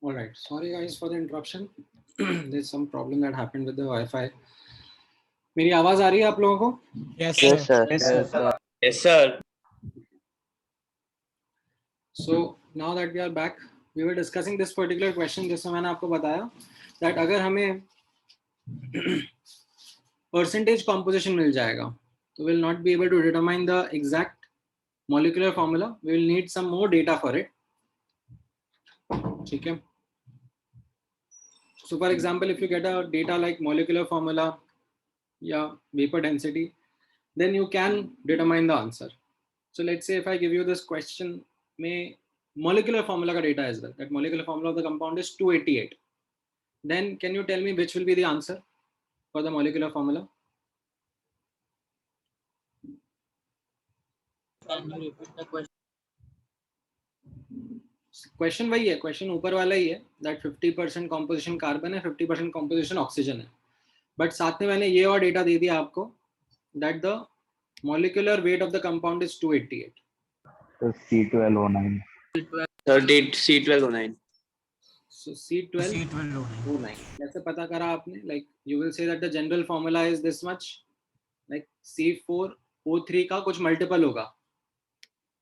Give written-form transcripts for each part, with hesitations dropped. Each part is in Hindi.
All right. Sorry guys for the interruption. There's some problem that happened with the Wi-Fi. मेरी आवाज आ रही है आप लोगों को? Yes, Yes, sir. sir. Yes, sir. Yes, sir. So now that we are back, we were discussing this particular question जिसमें मैंने आपको बताया that अगर हमें percentage composition मिल जाएगा तो we'll not be able to determine the exact molecular formula. We will need some more data for it. ठीक है? So for example, if you get a data like molecular formula या vapor density, then you can determine the answer. So let's say if I give you this question, may molecular formula ka data is that molecular formula of the compound is 288. Then can you tell me which will be the answer for the molecular formula? Can you repeat the question? Question वही है, क्वेश्चन ऊपर वाला ही है that 50% composition कार्बन है, 50% composition ऑक्सीजन है, बट साथ में मैंने ये और डेटा दे दिया आपको that the molecular weight of the compound is 288. So C1209. C1209. So C1209. कैसे पता करा आपने? Like you will say that the general formula is this much. Like C4O3 का कुछ मल्टीपल होगा,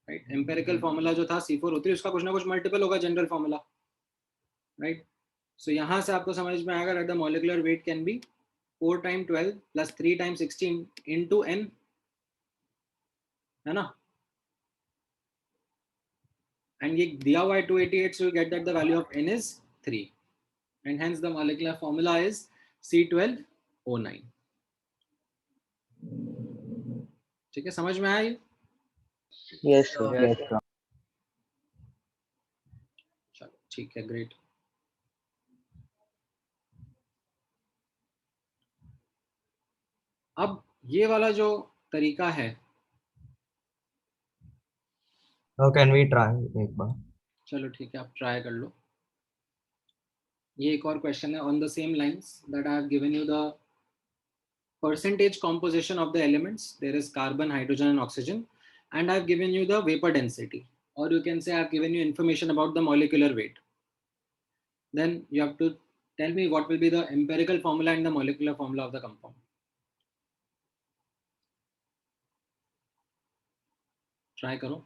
right? Empirical formula जो था C4O3 उसका कुछ ना कुछ मल्टीपल होगा जनरल फॉर्मूला, right? So यहाँ से आपको समझ में आएगा that the molecular weight can be 4 times 12 plus 3 times 16 into n, है ना? And ये दिया हुआ है 288, so you get that the value of n is 3, and hence the molecular formula is C1209. ठीक है, समझ में आया ये? Yes, sir. Yes, sir. चलो ठीक है, ग्रेट. अब ये वाला जो तरीका है, How can we try एक बार? चलो ठीक है, आप ट्राई कर लो. ये एक और क्वेश्चन है on the same lines that I have given you the percentage composition of the elements. There is carbon, hydrogen and oxygen, and I have given you the vapor density, or you can say I have given you information about the molecular weight. Then you have to tell me what will be the empirical formula and the molecular formula of the compound. Try करो.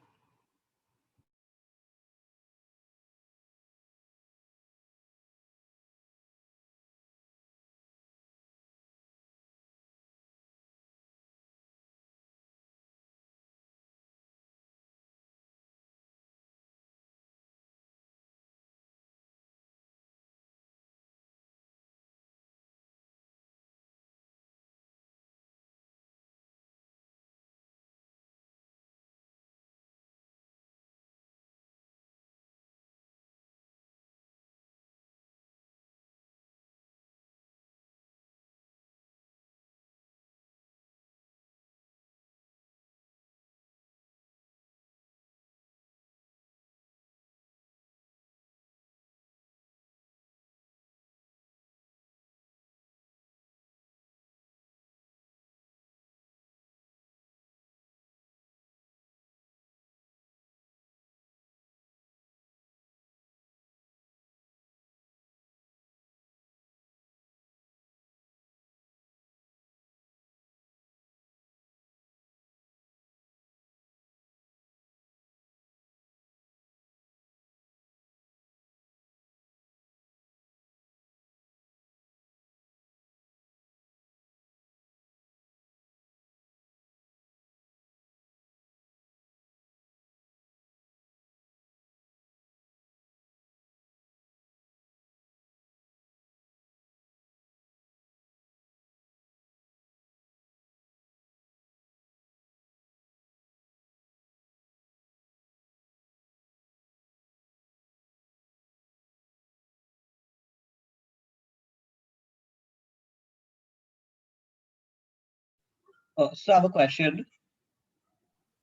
So I have a question.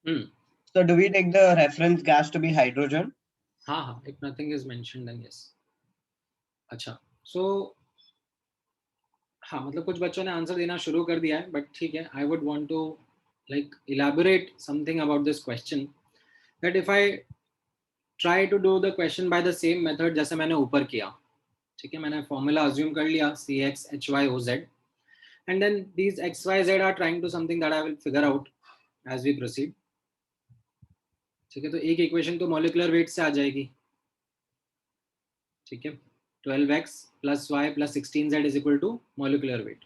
Hmm. So do we take the reference gas to be hydrogen? हाँ हाँ, if nothing is mentioned then yes. अच्छा, so हाँ, मतलब कुछ बच्चों ने आंसर देना शुरू कर दिया है, बट ठीक है, I would want to like elaborate something about this question, that if I try to do the question by the same method जैसे मैंने ऊपर किया. ठीक है, मैंने फॉर्मूला अज्यूम कर लिया CXHYOZ, and then these XYZ are trying to something that I will figure out as we proceed. ठीक है, तो एक इक्वेशन तो मॉलिक्यूलर वेट से आ जाएगी. ठीक है, 12x plus y plus 16z is equal to molecular weight.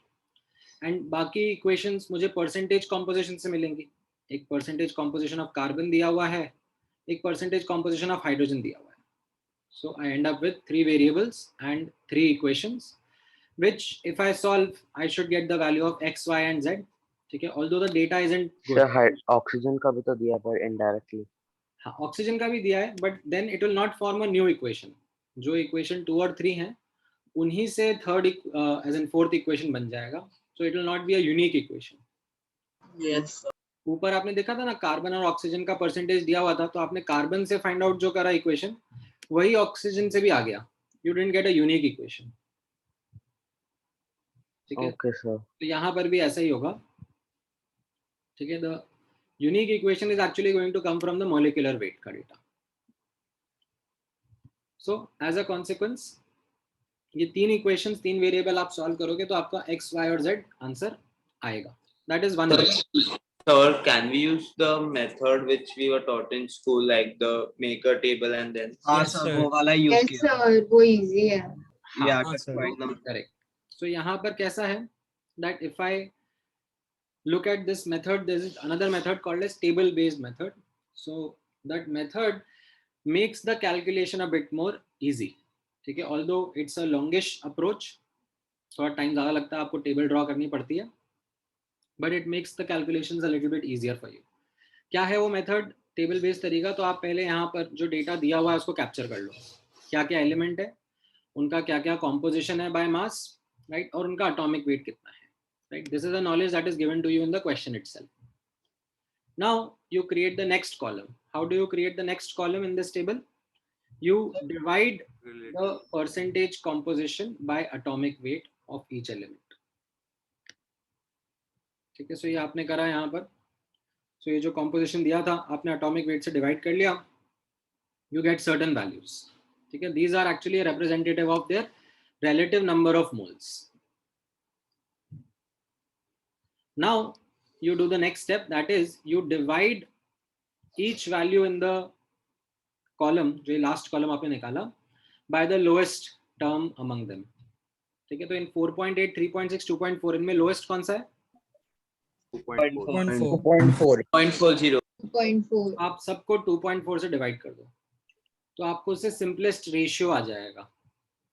And बाकी इक्वेशंस मुझे परसेंटेज कॉम्पोजिशन से मिलेंगी. एक परसेंटेज कॉम्पोजिशन ऑफ कार्बन दिया हुआ है, एक परसेंटेज कॉम्पोजिशन ऑफ हाइड्रोजन दिया हुआ है. So I end up with 3 variables and 3 equations which if I solve I should get the value of x, y and z. ठीक है, although the data isn't good. Sir oxygen का भी तो दिया पर इनडायरेक्टली. हाँ, ऑक्सीजन का भी दिया है, but then it will not form a new equation. जो इक्वेशन 2 और 3 हैं उन्हीं से third as in fourth equation बन जाएगा. So it will not be a unique equation. Yes, sir. ऊपर आपने देखा था ना, कार्बन और ऑक्सीजन का परसेंटेज दिया हुआ था, तो आपने कार्बन से फाइंड आउट जो करा इक्वेशन वही ऑक्सीजन से भी आ गया. You didn't get a unique equation. ठीक है, ओके सर. तो यहाँ पर भी ऐसा ही होगा. ठीक है, the unique equation is actually going to come from the molecular weight का data. So as a consequence ये 3 इक्वेशंस 3 वेरिएबल आप सॉल्व करोगे तो आपका x, y और z आंसर आएगा. That is one. Sir, can we use the method which we were taught in school, like the maker table and then? हाँ Yes, सर, sir. वो वाला यूज Yes, किया. sir, वो easy है. Yeah, हाँ, sir. करेक्ट. सो यहाँ पर कैसा है that if I look at this method, there is another method called as table based method. So that method makes the calculation a bit more easy. ठीक है, although it's a longish approach, थोड़ा टाइम ज़्यादा लगता है, आपको टेबल ड्रॉ करनी पड़ती है, but it makes the calculations a little bit easier for you. क्या है वो मेथड, टेबल बेस्ड तरीका? तो आप पहले यहाँ पर जो डेटा दिया हुआ है उसको कैप्चर कर लो. क्या क्या एलिमेंट है, उनका क्या क्या कॉम्पोजिशन है बाय मास, राइट, और उनका एटॉमिक वेट कितना है, right. This is a knowledge that is given to you in the question itself. Now you create the next column. How do you create the next column in this table? You divide the percentage composition by atomic weight of each element. ठीक है, सो ये आपने करा यहाँ पर. सो ये जो composition दिया था आपने atomic weight से divide कर लिया, you get certain values. ठीक है, these are actually a representative of their relative number of moles. Now you do the next step, that is you divide each value in the column, जो लास्ट कॉलम आपने निकाला, by the lowest term among them. ठीक है, तो इन 4.8, 3.6, 2.4 इनमें lowest कौन सा है? 2.4. 0.40. 0.4. आप सबको 2.4 से डिवाइड कर दो तो आपको उससे सिंपलेस्ट रेशियो आ जाएगा.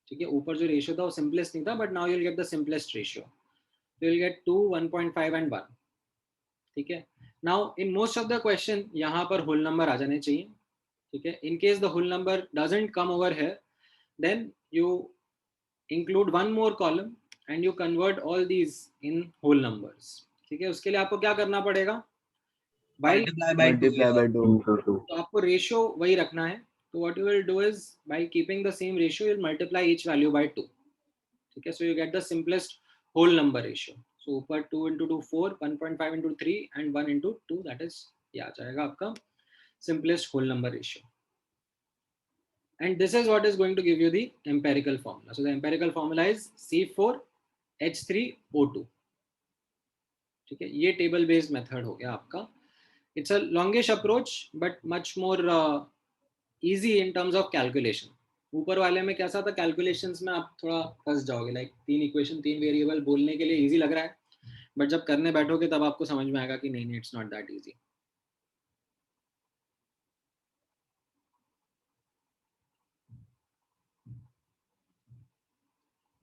ठीक है, ऊपर जो रेशियो था वो सिंपलेस्ट नहीं था, but now you will get the simplest ratio. तो यू विल गेट 2, 1.5 एंड 1. ठीक है, now in most of the question यहाँ पर होल नंबर आ जाने चाहिए. ठीक है, in case the whole number doesn't come over here, then you include one more column and you convert all these in whole numbers. ठीक है, उसके लिए आपको क्या करना पड़ेगा? Multiply by 2. Multiply by 2 into 2. तो आपको रेशियो वही रखना है. तो what you will do is by keeping the same ratio you will multiply each value by 2. ठीक है, so you get the simplest whole number ratio. So ऊपर 2 into 2 4, 1.5 into 3 and 1 into 2, that is ये आ जाएगा आपका simplest whole number ratio. And this is what is going to give you the empirical formula. So the empirical formula is C4H3O2. ठीक है, ये टेबल बेस्ड मेथड हो गया आपका. It's a longish approach but much more easy in terms of calculation. ऊपर वाले में कैसा था, कैलकुलेशंस में आप थोड़ा फंस जाओगे. लाइक 3 इक्वेशन 3 वेरिएबल बोलने के लिए इजी लग रहा है, बट जब करने बैठोगे तब आपको समझ में आएगा कि नहीं, इट्स नॉट दैट इजी.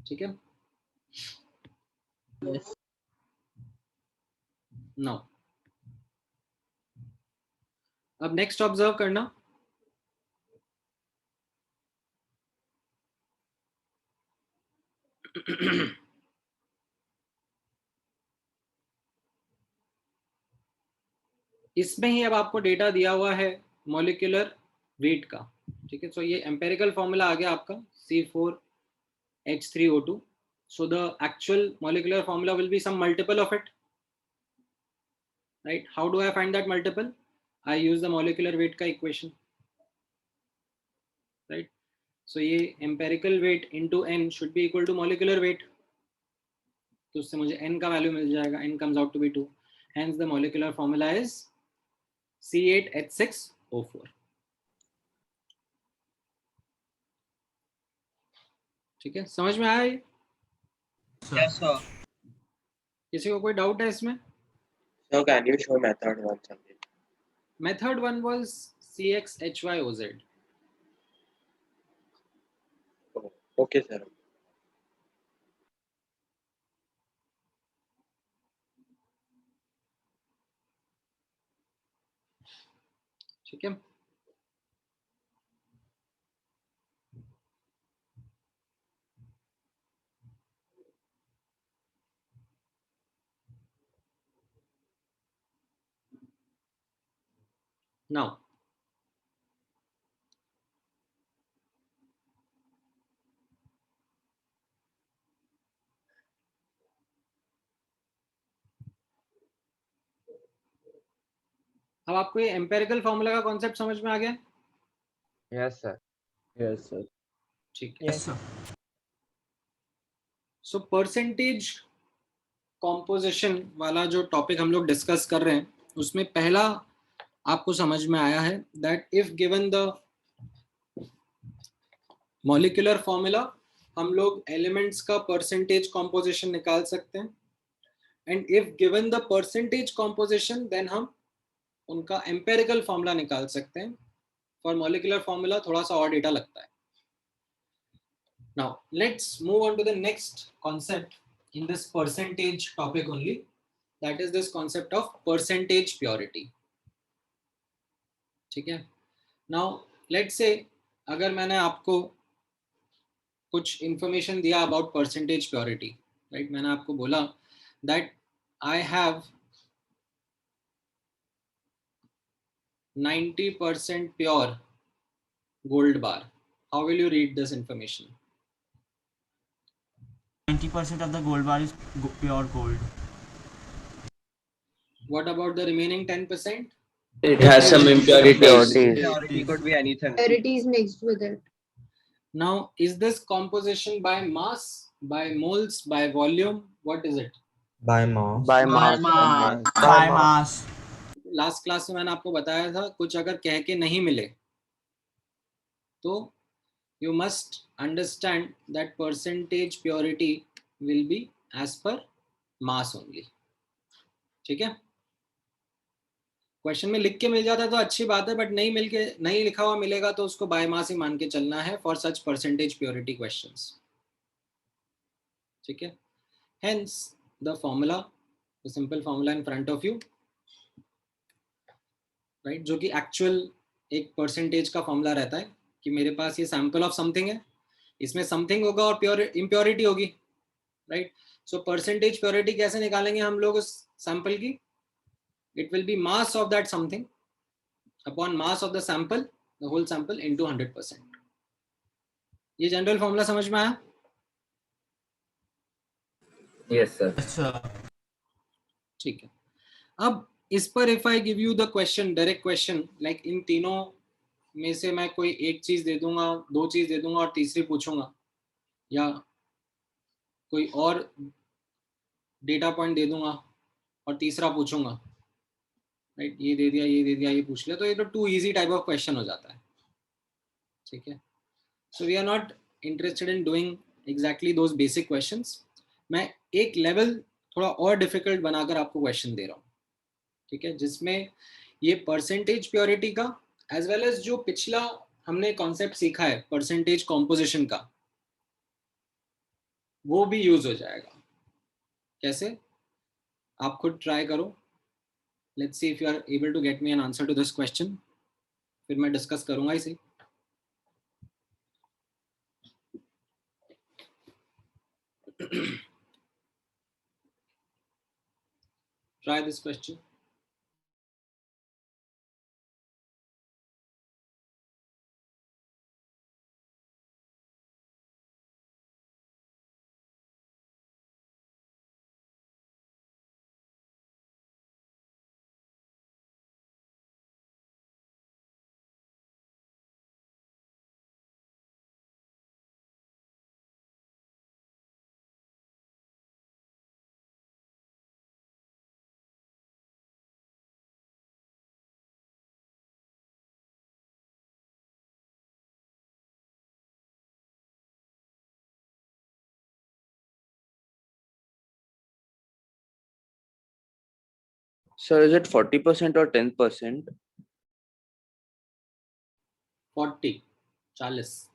ठीक है, Yes. नाउ अब नेक्स्ट ऑब्जर्व करना. इसमें ही अब आपको डेटा दिया हुआ है मॉलिक्यूलर वेट का. ठीक है, सो ये एम्पेरिकल फॉर्मूला आ गया आपका C4H3O2. So the actual molecular formula will be some multiple of it, right? How do I find that multiple? I use the molecular weight ka equation. Right. So ये empirical weight into n should be equal to molecular weight. तो उससे मुझे n का वैल्यू मिल जाएगा. n comes out to be 2. Hence the molecular formula is C8H6O4. ठीक है, समझ में आया ये? Yes, sir. किसी को कोई डाउट है इसमें? So can you show method once again? Method 1 was CXHYOZ. Oh, okay, sir. ठीक है. Now अब आपको ये एम्पेरिकल फॉर्मूला का कॉन्सेप्ट समझ में आ गया? Yes, sir. Yes, sir. ठीक है. Yes, sir. So percentage composition वाला जो टॉपिक हम लोग डिस्कस कर रहे हैं उसमें पहला आपको समझ में आया है that if given the molecular formula हम लोग एलिमेंट्स का परसेंटेज कॉम्पोजिशन निकाल सकते हैं. And if given the percentage composition then हम उनका एम्पेरिकल फॉर्मूला निकाल सकते हैं. फॉर मॉलिक्यूलर फॉर्मूला थोड़ा सा और डेटा लगता है. Now let's move on to the next concept in this percentage topic only, that is this concept of percentage purity. ठीक है. Now let's say अगर मैंने आपको कुछ information दिया about percentage purity, right? मैंने आपको बोला that I have 90% pure gold bar. How will you read this information? 90% of the gold bar is pure gold. What about the remaining 10%? It has some impurities. Impurities. Purity could be anything. Purities mixed with it. Now is this composition by mass, by moles, by volume? What is it? By mass. By By mass. mass. By mass. Last class में मैंने आपको बताया था कुछ अगर कह के नहीं मिले तो you must understand that percentage purity will be as per mass only. ठीक है. क्वेश्चन में लिख के मिल जाता है तो अच्छी बात है, बट नहीं लिखा हुआ मिलेगा तो उसको बाय मास ही मान के चलना है for such percentage purity questions. ठीक है. Hence the formula, the simple formula in front of you, right, जो कि एक्चुअल एक परसेंटेज का फॉर्मूला रहता है कि मेरे पास ये सैंपल ऑफ समथिंग है, इसमें समथिंग होगा और प्योर इम्प्योरिटी होगी, राइट. सो परसेंटेज प्योरिटी कैसे निकालेंगे हम लोग उस सैंपल की? It will be mass of that something upon mass of the sample, the whole sample into 100%. ये जनरल फॉर्मूला समझ में आया? Yes, sir. Yes, sir. ठीक है. अब इस पर if I give you the question, direct question, like इन तीनों में से मैं कोई एक चीज दे दूंगा, दो चीज दे दूंगा और तीसरी पूछूंगा, या कोई और डेटा पॉइंट दे दूंगा और तीसरा पूछूंगा, राइट, ये दे दिया, ये दे दिया, ये पूछ लिया, तो ये तो too easy type of question हो जाता है. ठीक है. So we are not interested in doing exactly those basic questions. मैं एक लेवल थोड़ा और डिफिकल्ट बनाकर आपको क्वेश्चन दे रहा हूँ. ठीक है, जिसमें ये परसेंटेज प्योरिटी का एज वेल एज जो पिछला हमने कॉन्सेप्ट सीखा है परसेंटेज कॉम्पोजिशन का, वो भी यूज हो जाएगा. कैसे? आप खुद ट्राई करो. Let's see if you are able to get me an answer to this question. फिर मैं डिस्कस करूंगा इसे. Try this question. Sir, is it 40% or 10%? 40 40.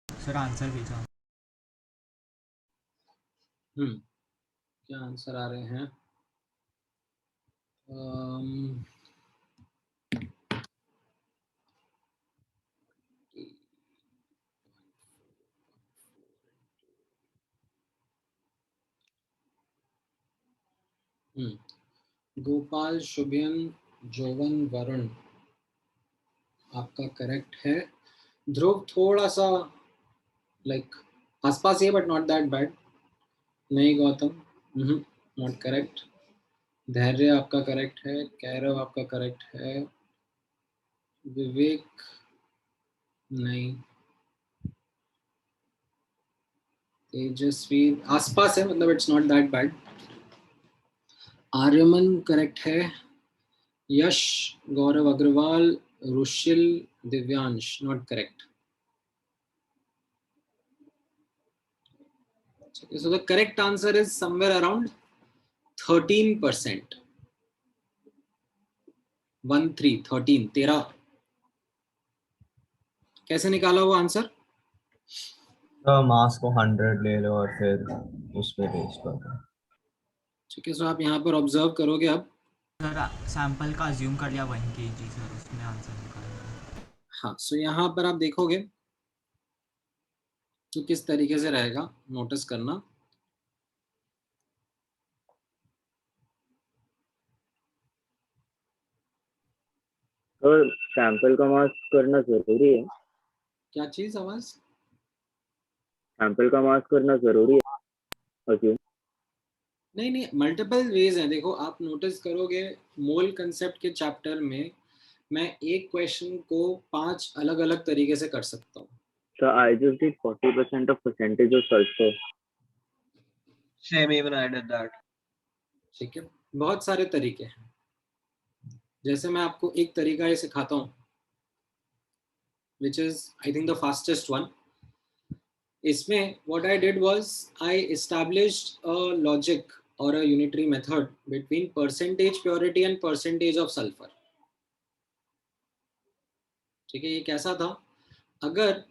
Sir answer भेजा. क्या आंसर आ रहे हैं? um, गोपाल, शुभियन, जोवन, वरुण आपका करेक्ट है. ध्रुव थोड़ा सा लाइक आसपास है बट नॉट दैट बैड. नहीं गौतम, नॉट करेक्ट. धैर्य आपका करेक्ट है. कैरव आपका करेक्ट है. विवेक नहीं. तेजस्वी आसपास है, मतलब it's not that bad. Aryaman correct है. Yash, Gaurav Agarwal, Rushil, Divyansh not correct. So the correct answer is somewhere around 13%. 13. कैसे निकाला वो आंसर? तो मास को 100 ले लो और फिर उस पे बेस कर दो. ठीक है, सो आप यहाँ पर ऑब्जर्व करोगे अब. सर सैंपल का अज्यूम कर लिया 1 kg सर, उसमें आंसर निकाला. हाँ, सो यहाँ पर आप देखोगे तो किस तरीके से रहेगा, नोटिस करना. सर सैंपल का मास करना जरूरी है? क्या चीज? आवाज? सैंपल का मास करना जरूरी है? ओके. नहीं, मल्टीपल वेज हैं. देखो, आप नोटिस करोगे मोल कंसेप्ट के चैप्टर में मैं एक क्वेश्चन को 5 अलग अलग तरीके से कर सकता हूँ. So I just did 40% of percentage of sulfur. Same, even I did that. ठीक है, बहुत सारे तरीके हैं. जैसे मैं आपको एक तरीका ये सिखाता हूँ, which is I think the fastest one. इसमें what I did was I established a logic or a unitary method between percentage purity and percentage of sulfur. ठीक है, ये कैसा था? अगर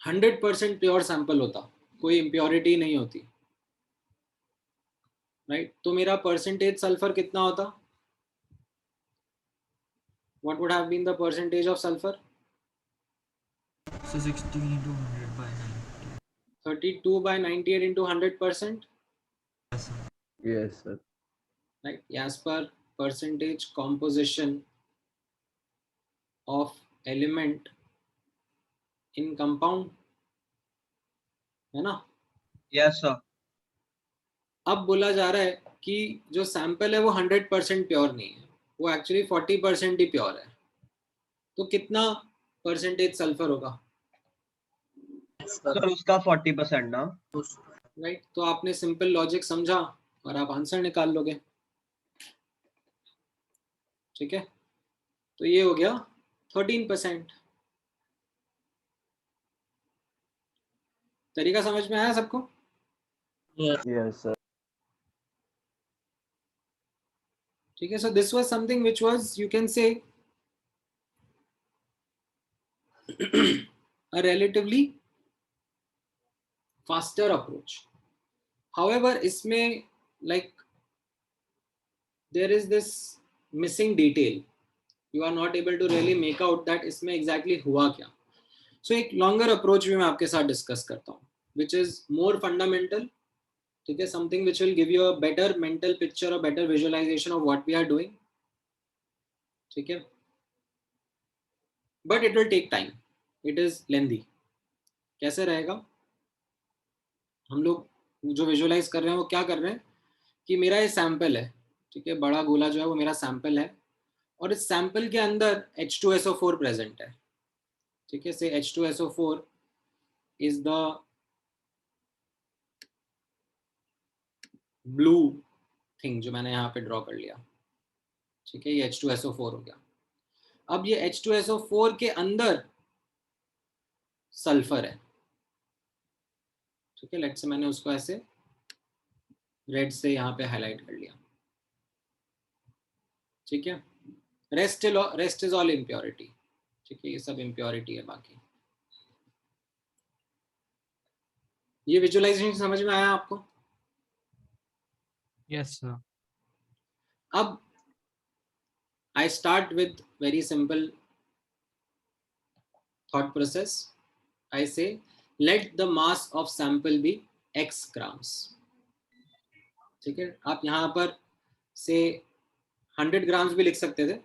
100% प्योर सैंपल होता, कोई इम्प्योरिटी नहीं होती, राइट, तो मेरा परसेंटेज सल्फर कितना होता? What would have been the percentage of sulfur? So 16 into 100 by 90. 32 by 98 into 100%. Yes, sir. Yes sir. Right, as per percentage composition of element in compound, है ना? Yes, sir. अब बोला जा रहा है कि जो सैंपल है वो 100% प्योर नहीं है, वो एक्चुअली 40% ही प्योर है. तो कितना परसेंटेज सल्फर होगा? सर उसका 40% ना. राइट. तो आपने सिंपल लॉजिक समझा और आप आंसर निकाल लोगे. ठीक है, तो ये हो गया 13%. तरीका समझ में आया सबको? Yes, sir. ठीक है, so this was something which was, you can say, a relatively faster approach. However, इसमें like there is this missing detail. You are not able to really make out that इसमें exactly हुआ क्या. So एक longer approach भी मैं आपके साथ discuss करता हूँ, which is more fundamental. ठीक है, something which will give you a better mental picture, a better visualization of what we are doing. ठीक है, but it will take time. It is lengthy. कैसे रहेगा? हम लोग जो विजुअलाइज कर रहे हैं वो क्या कर रहे हैं कि मेरा ये सैंपल है. ठीक है, बड़ा गोला जो है वो मेरा सैंपल है और इस सैंपल के अंदर H2SO4 प्रेजेंट है. ठीक है, से H2SO4 is the blue thing जो मैंने यहाँ पे ड्रॉ कर लिया. ठीक है, ये H2SO4 हो गया. अब ये H2SO4 के अंदर सल्फर है. ठीक है, लेट्स से मैंने उसको ऐसे रेड से यहाँ पे हाईलाइट कर लिया. ठीक है, रेस्ट इज ऑल इम्प्योरिटी. ठीक है, ये सब इम्प्योरिटी है. बाकी ये विजुअलाइजेशन समझ में आया आपको? Yes sir. अब I start with very simple thought process. I say let the mass of sample be x grams. ठीक है, आप यहाँ पर से 100 ग्राम्स भी लिख सकते थे.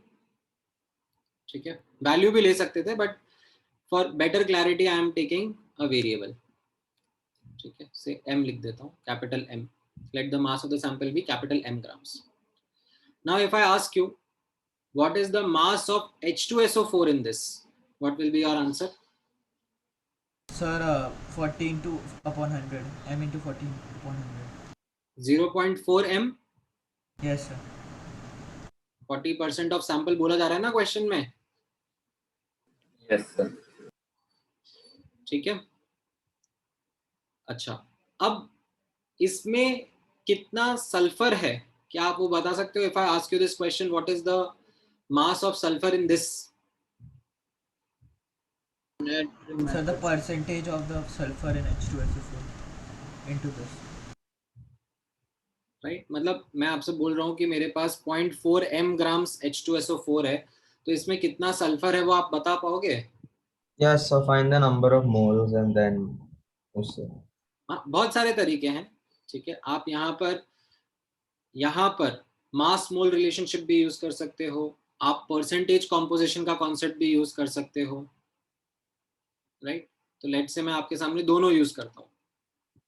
ठीक है, वैल्यू भी ले सकते थे, but for better clarity I am taking a variable. ठीक है, से m लिख देता हूँ, capital M. Let the mass of the sample be capital M grams. Now if I ask you what is the mass of H2SO4 in this, what will be your answer? Sir, 40 into upon 100, m into 40 upon 100. 0.4 m. Yes sir. 40% of sample बोला जा रहा है ना क्वेश्चन में. Yes, sir. ठीक है, अच्छा, अब इसमें कितना सल्फर है, क्या आप वो बता सकते हो? If I ask you this question, what is the mass of sulphur in this? Sir, the percentage of the sulfur in H2SO4 into this. Right, मतलब मैं आपसे बोल रहा हूँ कि मेरे पास 0.4 m ग्राम्स H2SO4 है, तो इसमें कितना सल्फर है वो आप बता पाओगे? Yes, so find the number of moles and then उससे. हाँ, बहुत सारे तरीके हैं. ठीक है, आप यहाँ पर मास मोल रिलेशनशिप भी यूज कर सकते हो. आप परसेंटेज कॉम्पोजिशन का कॉन्सेप्ट भी यूज कर सकते हो. राइट, तो लेट से मैं आपके सामने दोनों यूज करता हूँ.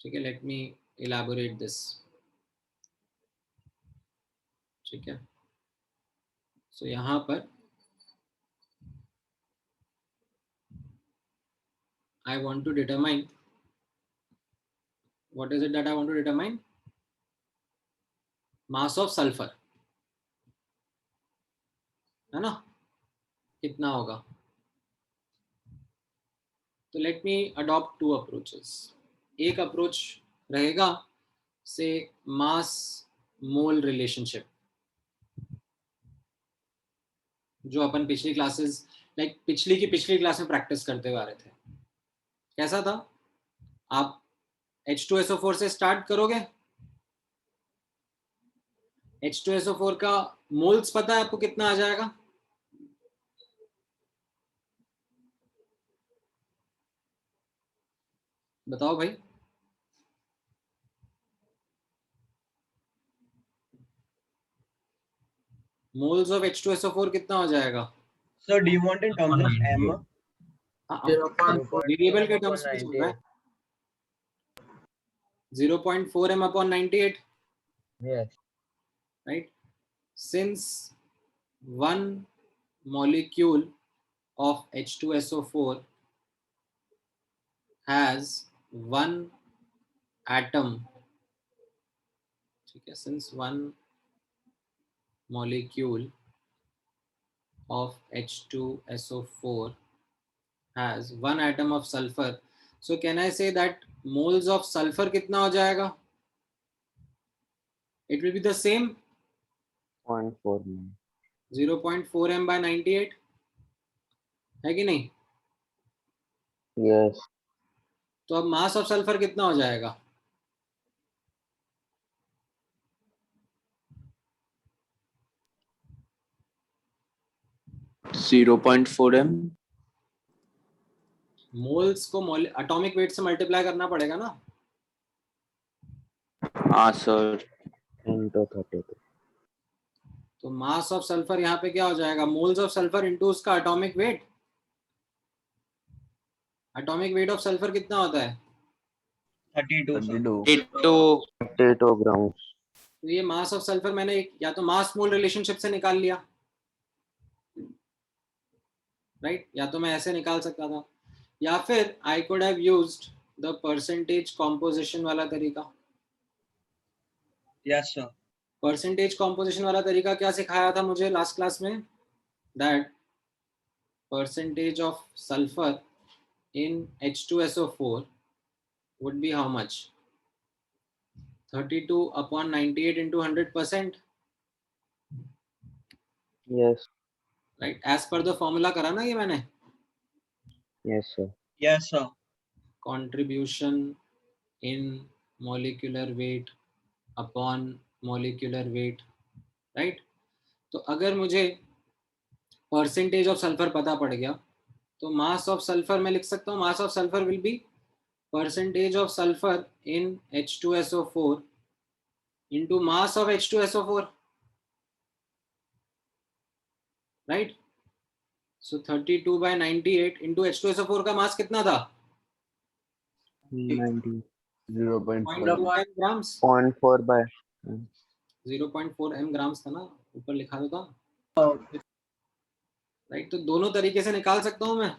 ठीक है, लेट मी इलैबोरेट दिस. ठीक है, सो यहाँ पर I want to determine, what is it that I want to determine? Mass of sulfur, है ना, कितना होगा? तो let me adopt two approaches. एक अप्रोच रहेगा से मास मोल रिलेशनशिप, जो अपन पिछली क्लासेस पिछली क्लास में प्रैक्टिस करते हुए आ रहे थे. कैसा था? आप H2SO4 से स्टार्ट करोगे. H2SO4 का मोल्स पता है आपको कितना आ जाएगा? बताओ भाई. मोल्स ऑफ H2SO4 कितना हो जाएगा? Sir, do you want in terms of m? Variable के टर्म्स में चल रहा है. 0.4 m upon 98. Yes. Right, since one molecule of H2SO4 has one atom, ठीक है, since one molecule of H2SO4 has one atom of sulfur, so can I say that moles of sulfur कितना हो जाएगा? It will be the same 0.49. 0.4 m by 98, है कि नहीं? Yes. तो अब मास ऑफ सल्फर कितना हो जाएगा? .4 m. मोल्स को एटॉमिक वेट से मल्टीप्लाई करना पड़ेगा ना? हाँ सर. Into 32. तो मास ऑफ सल्फर यहाँ पे क्या हो जाएगा? मोल्स ऑफ सल्फर इनटू उसका atomic weight. Atomic weight of sulphur कितना होता है? 32 sir. 32 grams. तो ये मास ऑफ सल्फर मैंने या तो मास मोल रिलेशनशिप से निकाल लिया, राइट? या तो मैं ऐसे निकाल सकता था, या फिर I could have used the percentage composition वाला तरीका. Yes sir. परसेंटेज कॉम्पोजिशन वाला तरीका क्या सिखाया था मुझे लास्ट क्लास में? That percentage of sulphur in H2SO4 would be how much? 32 upon 98 into 100%. Yes. Right? As per the formula करा ना ये मैंने? Yes, sir. Yes sir. Contribution in molecular weight upon molecular weight, right? तो अगर मुझे परसेंटेज ऑफ सल्फर पता पड़ गया तो मास ऑफ सल्फर मैं लिख सकता हूँ. मास of sulphur will be percentage of sulphur in H2SO4 into mass of H2SO4, right? So 32 by 98 into H2SO4 का मास कितना था? 90. 0.4 grams. 0.4 by 0.4 m ग्राम्स था ना, ऊपर लिखा तो था, राइट? तो दोनों तरीके से निकाल सकता हूं मैं.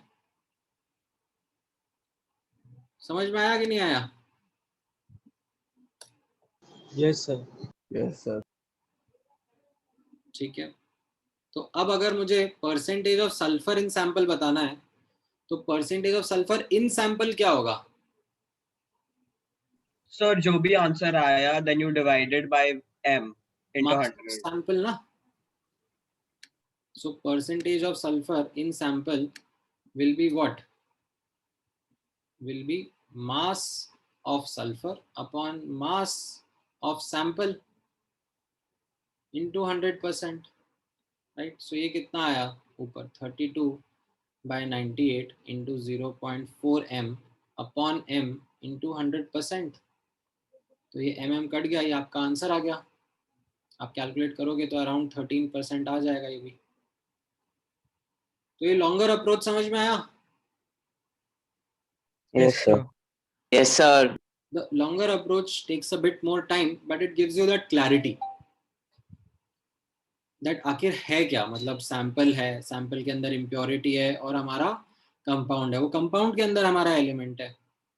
समझ में आया कि नहीं आया? Yes sir. Yes, sir. ठीक है. तो अब अगर मुझे percentage of sulphur in sample बताना है तो percentage of sulphur in sample क्या होगा? Sir, जो भी आंसर आया then you divided by m into 100. Sample ना. So percentage of sulfur in sample will be what? Will be mass of sulfur upon mass of sample into 100%, right? So ये कितना आया ऊपर? 32 by 98 into 0.4 m upon m into 100%. तो ये mm कट गया, ये आपका आंसर आ गया. आप कैलकुलेट करोगे तो अराउंड 13% आ जाएगा ये भी. तो ये लॉन्गर अप्रोच समझ में आया? Yes, sir. Yes sir. The longer approach takes a bit more time, but it gives you that clarity. That आखिर है क्या, मतलब सैंपल है, सैंपल के अंदर इम्प्योरिटी है और हमारा कंपाउंड है, वो कंपाउंड के अंदर हमारा एलिमेंट है,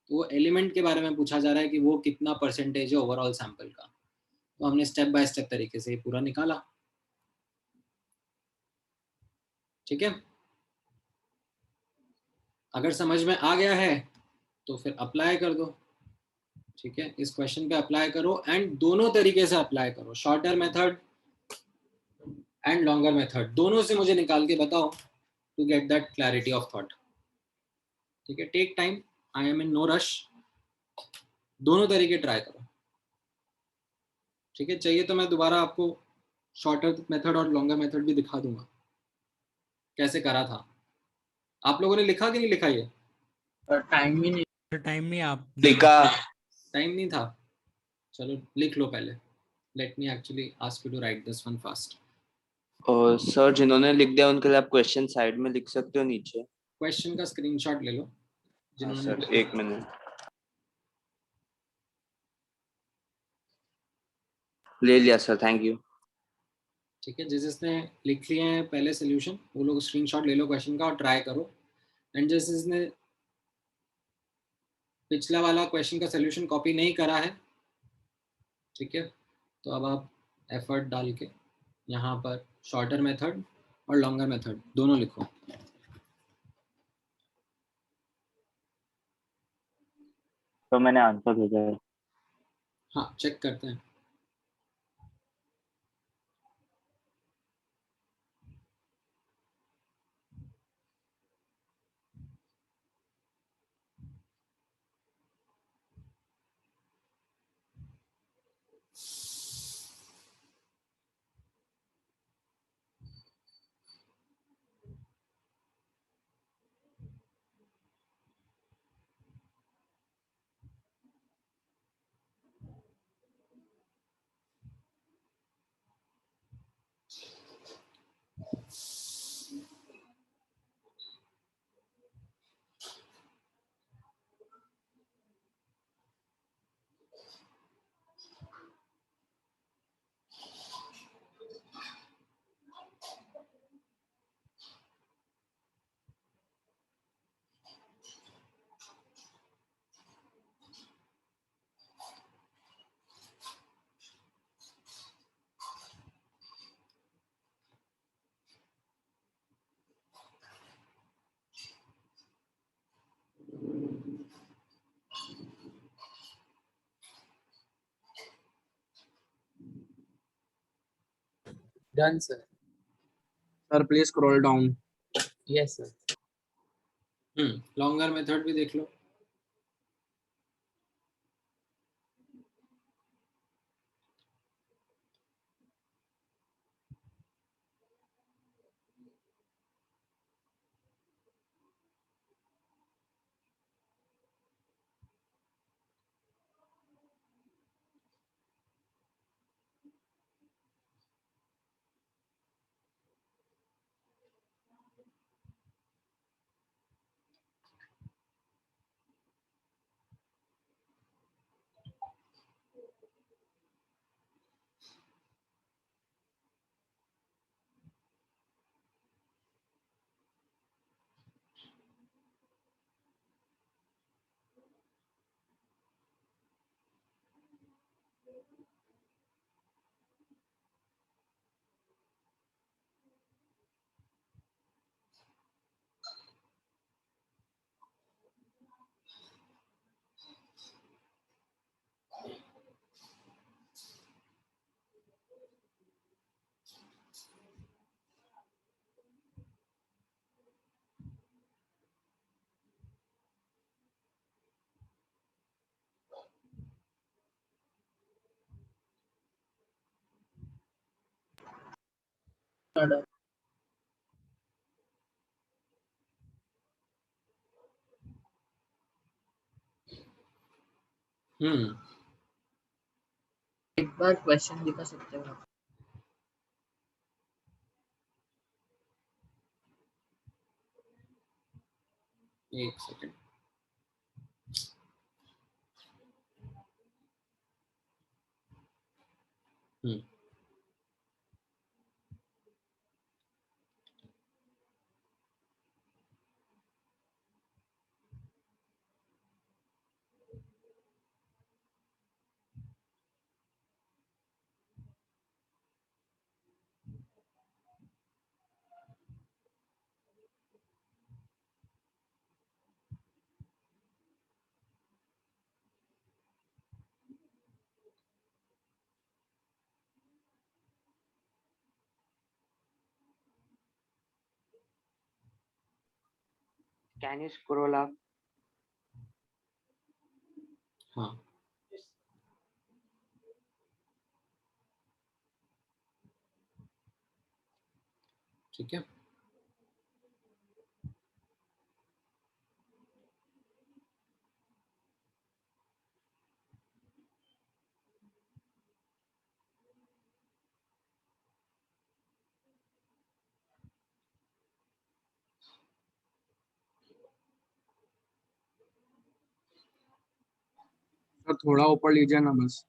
तो वो एलिमेंट के बारे में पूछा जा रहा है कि वो कितना परसेंटेज है ओवरऑल सैंपल का. तो हमने स्टेप बाय स्टेप तरीके से ये पूरा निकाला. ठीक है, अगर समझ में आ गया है तो फिर अप्लाई कर दो. ठीक है, इस क्वेश्चन पे अप्लाई करो एंड दोनों तरीके से अप्लाई करो, shorter method and longer method, दोनों से मुझे निकाल के बताओ to get that clarity of thought. ठीक है, take time, I am in no rush, दोनों तरीके ट्राई करो. ठीक है, चाहिए तो मैं दोबारा आपको शॉर्टर मेथड और लॉन्गर मेथड भी दिखा दूंगा कैसे करा था. आप लोगों ने लिखा कि नहीं लिखा? ये टाइम ही नहीं. टाइम नहीं आप लिखा. टाइम नहीं था, चलो लिख लो पहले. Let me actually ask you to write this one fast. और सर जिन्होंने लिख दिया उनके लिए आप क्वेश्चन साइड में लिख सकते हो नीचे. क्वेश्चन का स्क्रीनशॉट ले लो हाँ जिन्होंने. सर, एक मिनट ले लिया सर, थैंक यू. ठीक है, जिसने लिख लिए हैं पहले सोल्यूशन वो लोग स्क्रीनशॉट ले लो क्वेश्चन का और ट्राई करो. एंड जिसने पिछला वाला क्वेश्चन का सोल्यूशन कॉपी नहीं करा है, ठीक है, तो अब आप एफर्ट डाल के यहाँ पर शॉर्टर मेथड और लॉन्गर मेथड दोनों लिखो। तो मैंने आंसर भेजा है। हाँ, चेक करते हैं। Done, sir. Sir, please scroll down. Yes, sir. Longer method भी देख लो। Not done. एक बार क्वेश्चन दिखा सकते हो आप? एक second. Can you scroll up? हाँ, ठीक है। सर थोड़ा ऊपर लीजिए ना बस।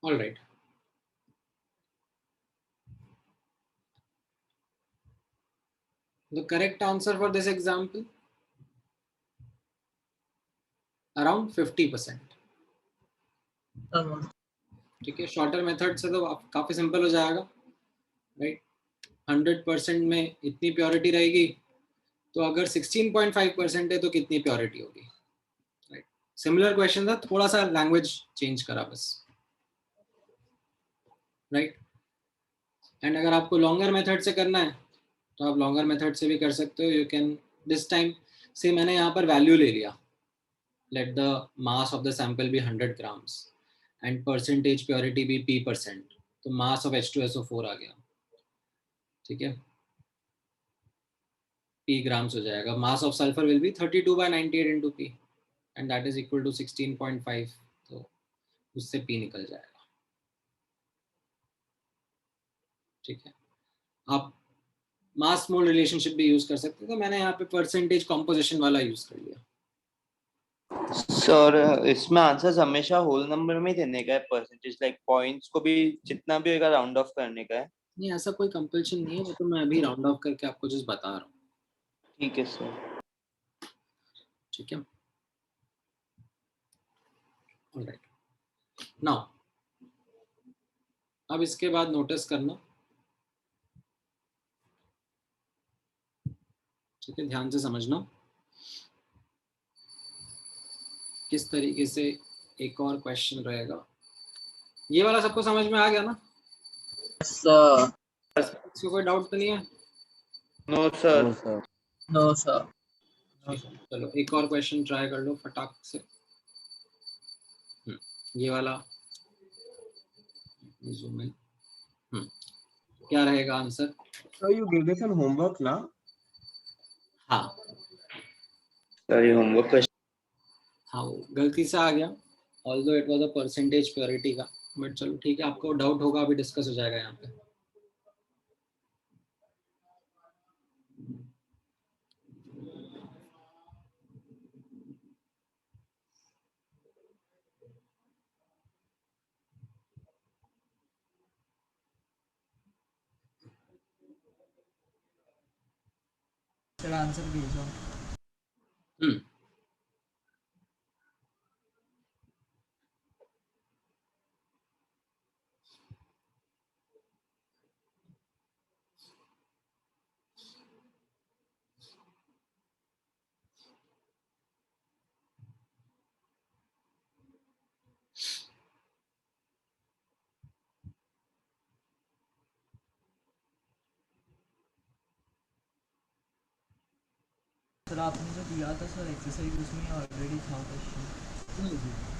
All right. The correct answer for this example, around 50%. ठीक है, शॉर्टर मेथड से तो काफी सिंपल हो जाएगा, राइट? 100% में इतनी प्योरिटी रहेगी, तो अगर 16.5% है तो कितनी प्योरिटी होगी, राइट? सिमिलर क्वेश्चन था, थोड़ा सा लैंग्वेज चेंज करा बस, राइट? एंड अगर आपको लॉन्गर मेथड से करना है तो आप लॉन्गर मेथड से भी कर सकते हो. यू कैन दिस टाइम से मैंने यहाँ पर वैल्यू ले लिया, let the mass of the sample be 100 grams and percentage purity भी p%, तो मास ऑफ H2SO4 आ गया, ठीक है, p ग्राम्स हो जाएगा. Mass of sulphur will be 32/98 into p and that is equal to 16.5, तो उससे p निकल जाएगा, ठीक है. आप मास मोल रिलेशनशिप भी यूज कर सकते हैं, तो मैंने यहाँ पे परसेंटेज कॉम्पोजिशन वाला यूज कर लिया. सर इसमें आंसर हमेशा होल नंबर में ही देने का है, परसेंटेज लाइक पॉइंट्स को भी जितना भी होगा राउंड ऑफ करने का है? नहीं, ऐसा कोई कंपल्शन नहीं है, वो तो मैं अभी राउंड ऑफ करके आपको जस्ट बता रहा हूँ. ठीक है सर. ठीक है. ऑलराइट. नाउ अब इसके बाद नोटिस करना, ठीक है, ध्यान से समझना किस तरीके से एक और क्वेश्चन रहेगा. ये वाला सबको समझ में आ गया ना? सर इसको कोई डाउट तो नहीं है? No sir. नो सर चलो एक और क्वेश्चन ट्राई कर लो फटाक से. ये वाला जूम इन. क्या रहेगा answer? So you gave us some homework ना? हाँ सर ये होमवर्क क्वेश्चन. हाँ, वो गलती से आ गया, although it was a percentage purity का, बट चलो ठीक है, आपको डाउट होगा अभी डिस्कस हो जाएगा यहाँ पे. सर आंसर भेजो. हम्म सर आपने जो दिया था सर एक्सरसाइज, उसमें ऑलरेडी था क्वेश्चन.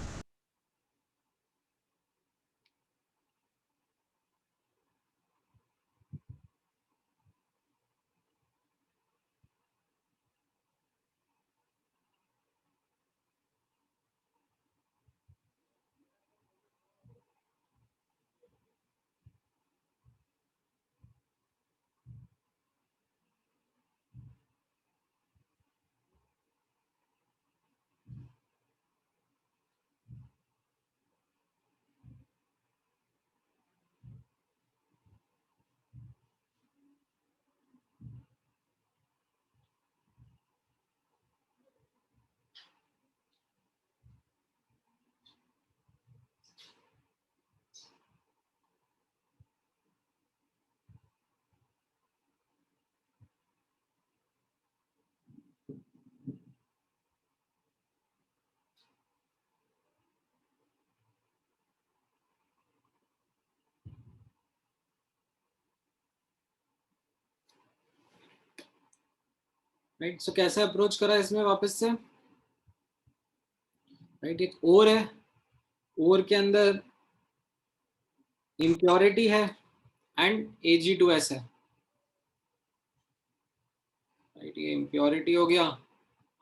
राइट। सो कैसे अप्रोच करा इसमें वापस से, राइट। एक ओर है, ओर के अंदर इम्प्योरिटी है एंड Ag2S है, राइट। ये इम्प्योरिटी हो गया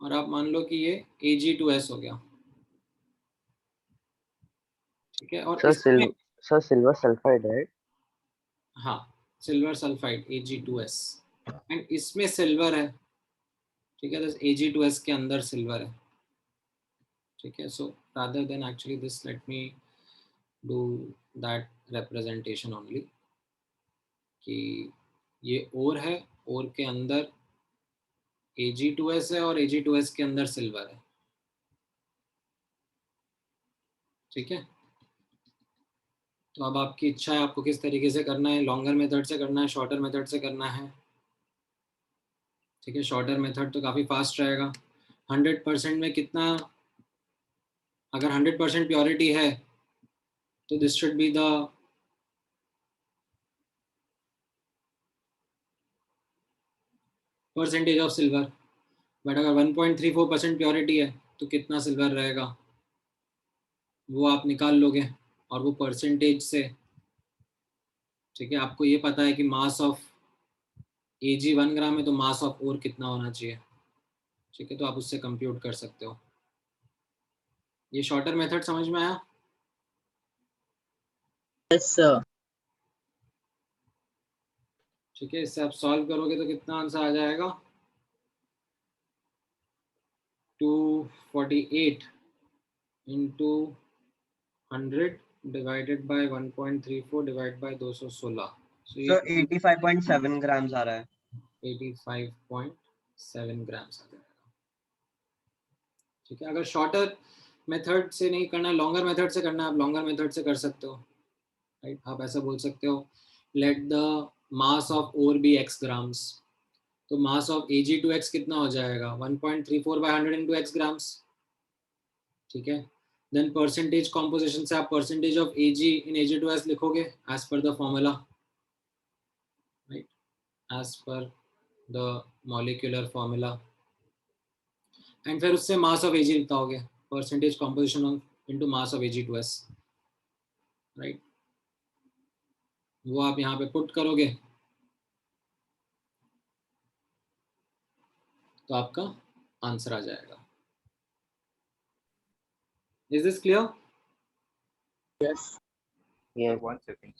और आप मान लो कि ये Ag2S हो गया, ठीक है। और इसमें सर सिल्वर सल्फाइड राइट? हाँ, सिल्वर सल्फाइड Ag2S एंड इसमें सिल्वर है, ठीक है। तो Ag2S के अंदर सिल्वर है, ठीक है। So rather than actually this, let me do that representation only, कि ये ओर है, ओर के अंदर Ag2S है और Ag2S के अंदर सिल्वर है, ठीक है। तो अब आपकी इच्छा है आपको किस तरीके से करना है, लॉन्गर मेथड से करना है, शॉर्टर मेथड से करना है, ठीक है। शॉर्टर मेथड तो काफ़ी फास्ट रहेगा। 100% में कितना, अगर 100% प्योरिटी है तो this should be the percentage of silver, but अगर 1.34% प्योरिटी है तो कितना सिल्वर रहेगा वो आप निकाल लोगे, और वो परसेंटेज से, ठीक है। आपको ये पता है कि मास ऑफ Ag 1 ग्राम है तो मास ऑफ ओर कितना होना चाहिए, ठीक है। तो आप उससे कंप्यूट कर सकते हो। ये शॉर्टर मेथड समझ में आया? Yes, sir. ठीक है। इससे आप सॉल्व करोगे तो कितना आंसर आ जाएगा, 248 into 100 divided by 1.34 divide by 216। So 85.7 grams आ रहा है। 85.7 ग्राम्स आ जाएगा, ठीक है। अगर शॉर्टर मेथड से नहीं करना, लॉन्गर मेथड से करना है, आप लॉन्गर मेथड से कर सकते हो, राइट। आप ऐसा बोल सकते हो, let the mass of ore be x grams, तो मास ऑफ Ag2x कितना हो जाएगा, 1.34 बाय 100 इंटू x ग्राम्स, ठीक है। देन परसेंटेज कॉम्पोजिशन से आप percentage of Ag in Ag2S लिखोगे as per the formula, right, as per the molecular formula, and फिर उससे मास ऑफ Ag बताओगे, percentage composition into mass of Ag2S, right. वो आप यहाँ पे पुट करोगे तो आपका आंसर आ जाएगा। Is this clear? Yes. Yes. 1 second.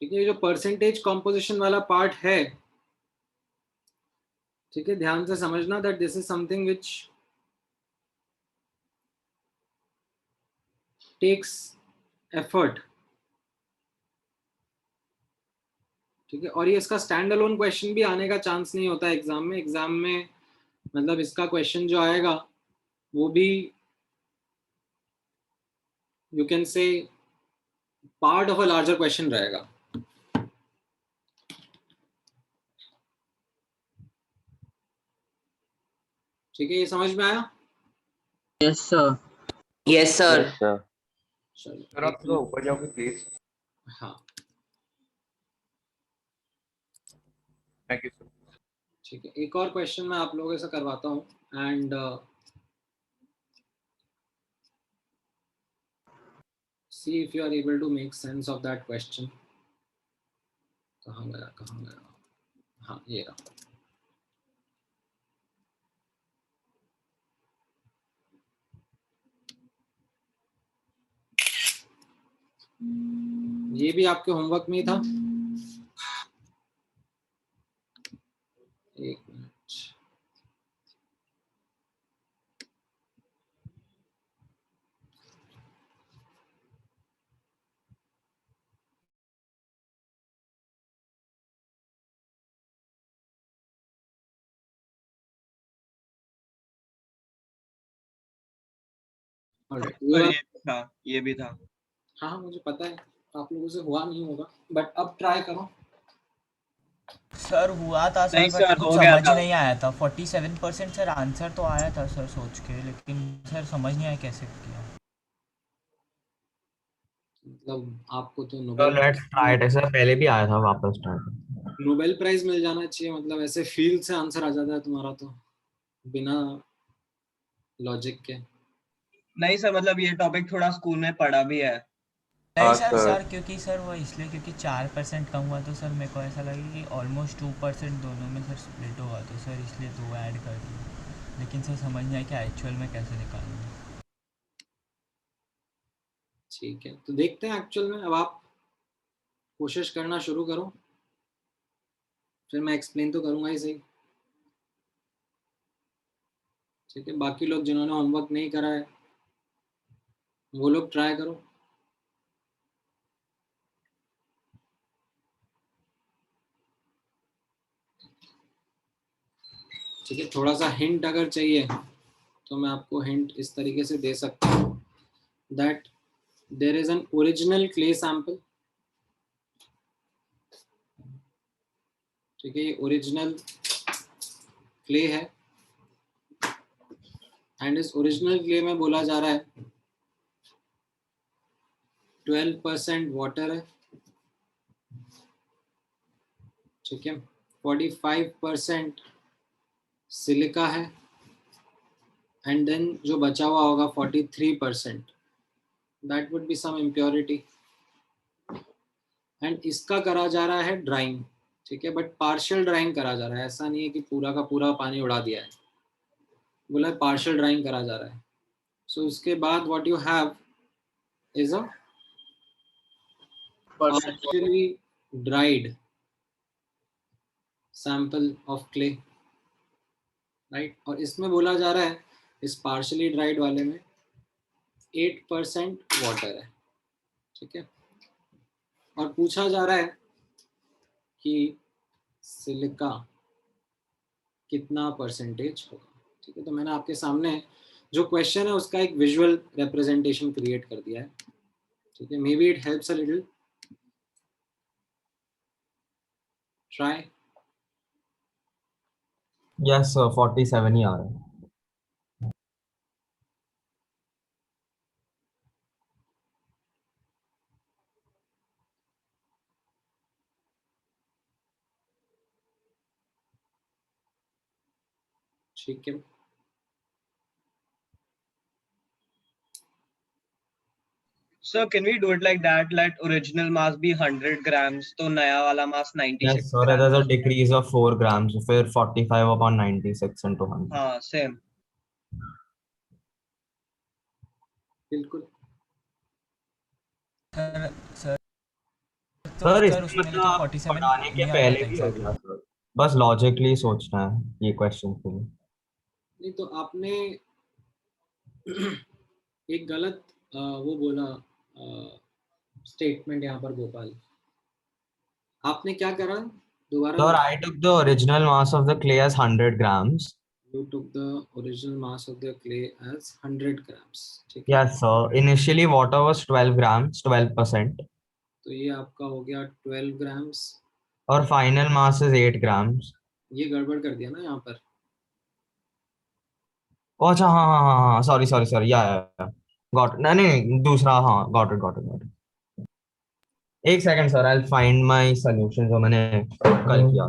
ठीक है। जो परसेंटेज कॉम्पोजिशन वाला पार्ट है, ठीक है, ध्यान से समझना that this is something which takes effort, ठीक है। और ये इसका स्टैंड अलोन क्वेश्चन भी आने का चांस नहीं होता है एग्जाम में। एग्जाम में मतलब इसका क्वेश्चन जो आएगा वो भी you can say part of a larger question रहेगा, ठीक है। ये समझ में आया? Yes, sir. Yes, sir. Yes, sir. चलो सर आप थोड़ा ऊपर जाओगे प्लीज। हाँ, थैंक यू सर। ठीक है। एक और क्वेश्चन मैं आप लोगों से करवाता हूँ and see if you are able to make sense of that question. कहाँ गया, हाँ ये रहा। ये भी आपके होमवर्क में ही था, एक मिनट। Alright, ये भी था। हाँ मुझे पता है आप लोगों से हुआ नहीं होगा, बट अब ट्राई करो। सर हुआ था सर, नहीं बट सर, कुछ हो गया समझ था। नहीं आया था। 47% सर आंसर तो आया था सर सोच के, लेकिन सर समझ नहीं आया कैसे किया। मतलब आपको तो So Nobel let's try it. ऐसा पहले भी आया था, वापस try करो। नोबेल प्राइज मिल जाना चाहिए, मतलब ऐसे फील्ड से आंसर आ जाता है तुम्हारा तो बिना लॉजिक के। नहीं सर, मतलब ये टॉपिक थोड़ा स्कूल में पढ़ा भी है। नहीं हाँ सर, सर। क्योंकि सर वो इसलिए क्योंकि 4% कम हुआ तो सर मेरे को ऐसा लगा कि ऑलमोस्ट 2% दोनों में सर स्प्लिट होगा, तो सर इसलिए 2 ऐड कर दिया। लेकिन सर समझ नहीं आया कि एक्चुअल में कैसे निकालूँ। ठीक है, तो देखते हैं एक्चुअल में। अब आप कोशिश करना शुरू करो, फिर मैं एक्सप्लेन तो करूंगा ही सही। ठीक है, बाकी लोग जिन्होंने होमवर्क नहीं करा है वो लोग ट्राई करो। ठीक है, थोड़ा सा हिंट अगर चाहिए तो मैं आपको हिंट इस तरीके से दे सकता हूँ that there is an original clay sample. ठीक है, ये ओरिजिनल क्ले है एंड इस ओरिजिनल क्ले में बोला जा रहा है 12% वाटर है। ठीक है, 45% सिलिका है एंड देन जो बचा हुआ होगा 43%, that would be some impurity. And इसका करा जा रहा है ड्राइंग। ठीक है, बट पार्शियल ड्राइंग करा जा रहा है, ऐसा नहीं है कि पूरा का पूरा पानी उड़ा दिया है, बोला है पार्शियल ड्राइंग करा जा रहा है। सो इसके बाद what you have is a partially dried sample of clay, right. और इसमें बोला जा रहा है इस partially dried वाले में 8% वाटर है। ठीक है, और पूछा जा रहा है कि सिलिका कितना परसेंटेज होगा। ठीक है, तो मैंने आपके सामने जो क्वेश्चन है उसका एक विजुअल रिप्रेजेंटेशन क्रिएट कर दिया है। ठीक है, may be it helps a little, try. Yes sir, 47 ही आ रहा है। ठीक है, Sir, can we do it like that? Let original mass be 100 grams, तो नया वाला mass 96 yes sir, grams. there's a decrease of 4 grams, फिर 45 upon 96 into 100. हाँ same. बिल्कुल। सर सर सर सर इसमें उसमें मतलब तो आप 47 पढ़ाने के नहीं आ रहा पहले था भी हो एग्जैक्टली। गया सर, बस लॉजिकली सोचना है ये क्वेश्चन के लिए। नहीं तो आपने एक गलत वो बोला स्टेटमेंट यहाँ पर गोपाल। आपने क्या करा दोबारा Sir, बता। I took the original mass of the clay as 100 grams. You took the original mass of the clay as 100 grams। ठीक है, Yes sir, initially water was 12 grams, 12%, तो ये आपका हो गया 12 ग्राम्स। और final mass is 8 grams. ये गड़बड़ कर दिया ना यहाँ पर। ओ अच्छा, हाँ हाँ हाँ हाँ, सॉरी सॉरी सॉरी, या गॉट, नहीं नहीं दूसरा, हाँ गॉट इट। एक second sir, I will find my solution जो मैंने कल किया।